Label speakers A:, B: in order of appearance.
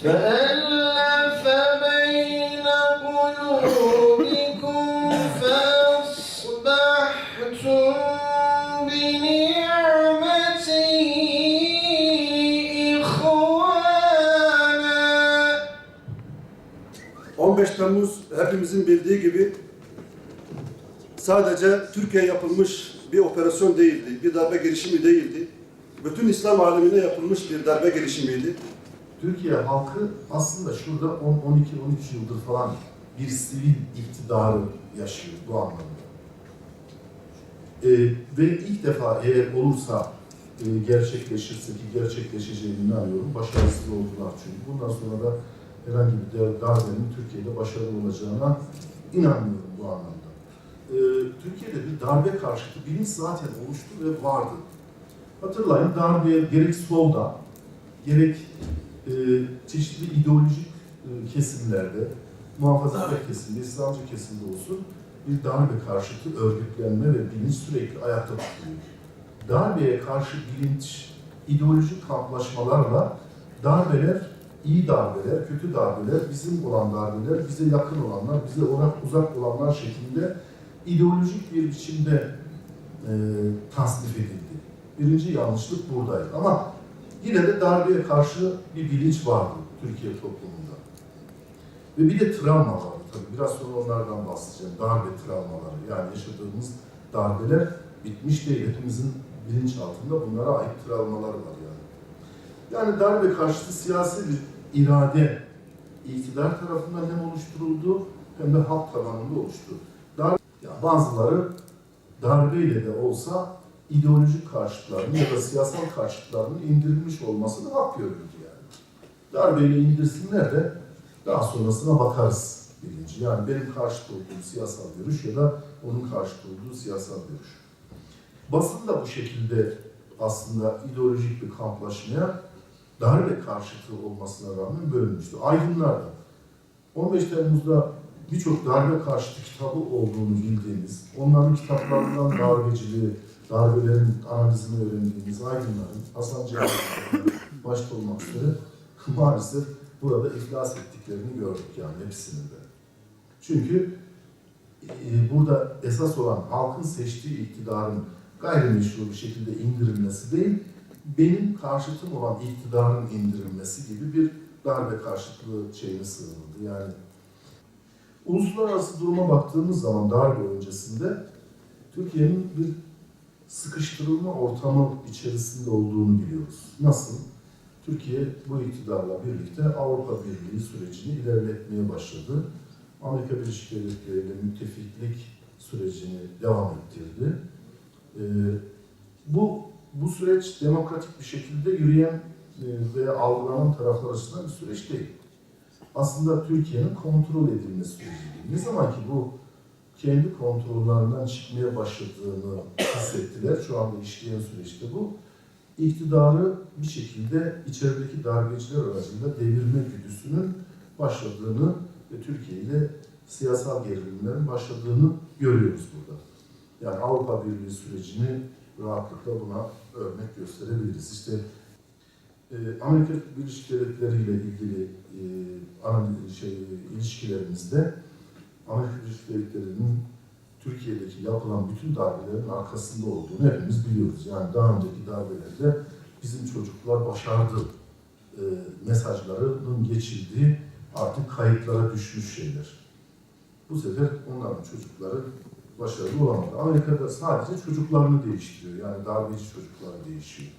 A: فألف بين قلوبكم فأصبحتم بنعمته إخوانا.
B: 15 Temmuz hepimizin bildiği gibi sadece Türkiye yapılmış bir operasyon değildi, bir darbe girişimi değildi. Bütün İslam alemine yapılmış bir darbe girişimiydi.
C: Türkiye halkı aslında şurada 12-13 yıldır falan bir sivil iktidarı yaşıyor bu anlamda. Ve ilk defa eğer olursa gerçekleşirse ki gerçekleşeceğini inanıyorum. Başarısız oldular çünkü. Bundan sonra da herhangi bir darbenin Türkiye'de başarılı olacağına inanmıyorum bu anlamda. Türkiye'de bir darbe karşıtı bilinç zaten oluştu ve vardı. Hatırlayın, darbeye gerek solda, gerek çeşitli ideolojik kesimlerde, muhafazakar kesimde, İslamcı kesimde olsun bir darbe karşıtı örgütlenme ve bilinç sürekli ayakta tutuluyor. Darbeye karşı bilinç, ideolojik kamplaşmalarla darbeler, iyi darbeler, kötü darbeler, bizim olan darbeler, bize yakın olanlar, bize uzak olanlar şeklinde ideolojik bir biçimde tasnif edildi. Birinci yanlışlık buradaydı. Ama yine de darbeye karşı bir bilinç vardı Türkiye toplumunda. Ve bir de travma vardı tabii. Biraz sonra onlardan bahsedeceğim. Darbe travmaları. Yani yaşadığımız darbeler bitmiş değil. Hepimizin bilinçaltında bunlara ait travmalar var yani. Yani darbe karşıtı siyasi bir irade iktidar tarafından hem oluşturuldu hem de halk tabanında oluştu. Bazıları darbeyle de olsa ideolojik karşıtlarının ya da siyasal karşıtlarının indirilmiş olmasını hak görürdü yani. Darbeyle indirsinler de daha sonrasına bakarız bilinci. Yani benim karşıt olduğum siyasal görüş ya da onun karşıt olduğu siyasal görüş. Basın da bu şekilde aslında ideolojik bir kamplaşmaya darbe karşıtı olmasına rağmen bölünmüştü. Aydınlar da 15 Temmuz'da birçok darbe karşıtı kitabı olduğunu bildiğimiz, onların kitaplarından darbeciliği, darbelerin analizini öğrendiğimiz aydınların, Hasan Cevher'in başta olmak üzere maalesef burada iflas ettiklerini gördük yani hepsinin de. Çünkü burada esas olan halkın seçtiği iktidarın gayrimeşru bir şekilde indirilmesi değil, benim karşıtım olan iktidarın indirilmesi gibi bir darbe karşıtlığı şeyine sığınıldı. Yani uluslararası duruma baktığımız zaman darbe öncesinde Türkiye'nin bir sıkıştırılma ortamı içerisinde olduğunu biliyoruz. Nasıl? Türkiye bu iktidarla birlikte Avrupa Birliği sürecini ilerletmeye başladı. Amerika Birleşik Devletleri ile müttefiklik sürecini devam ettirdi. Bu süreç demokratik bir şekilde yürüyen veya algılanan taraflar açısından bir süreç değil. Aslında Türkiye'nin kontrol edilmesi süreciydi. Ne zaman ki bu kendi kontrollerinden çıkmaya başladığını hissettiler, şu anda işleyen süreçte bu, iktidarı bir şekilde içerideki darbeciler arasında devirme güdüsünün başladığını ve Türkiye ile siyasal gerilimlerin başladığını görüyoruz burada. Yani Avrupa Birliği sürecini rahatlıkla buna örnek gösterebiliriz. İşte Amerika Birleşik Devletleri ile ilgili ilişkilerimizde Amerika Birleşik Devletleri'nin Türkiye'deki yapılan bütün darbelerin arkasında olduğunu hepimiz biliyoruz. Yani daha önceki darbelerde bizim çocuklar başardı mesajlarının geçildiği artık kayıtlara düşmüş şeyler. Bu sefer onların çocukları başarılı olamadı. Amerika'da sadece çocuklarını değiştiriyor. Yani darbeci çocuklar değişiyor.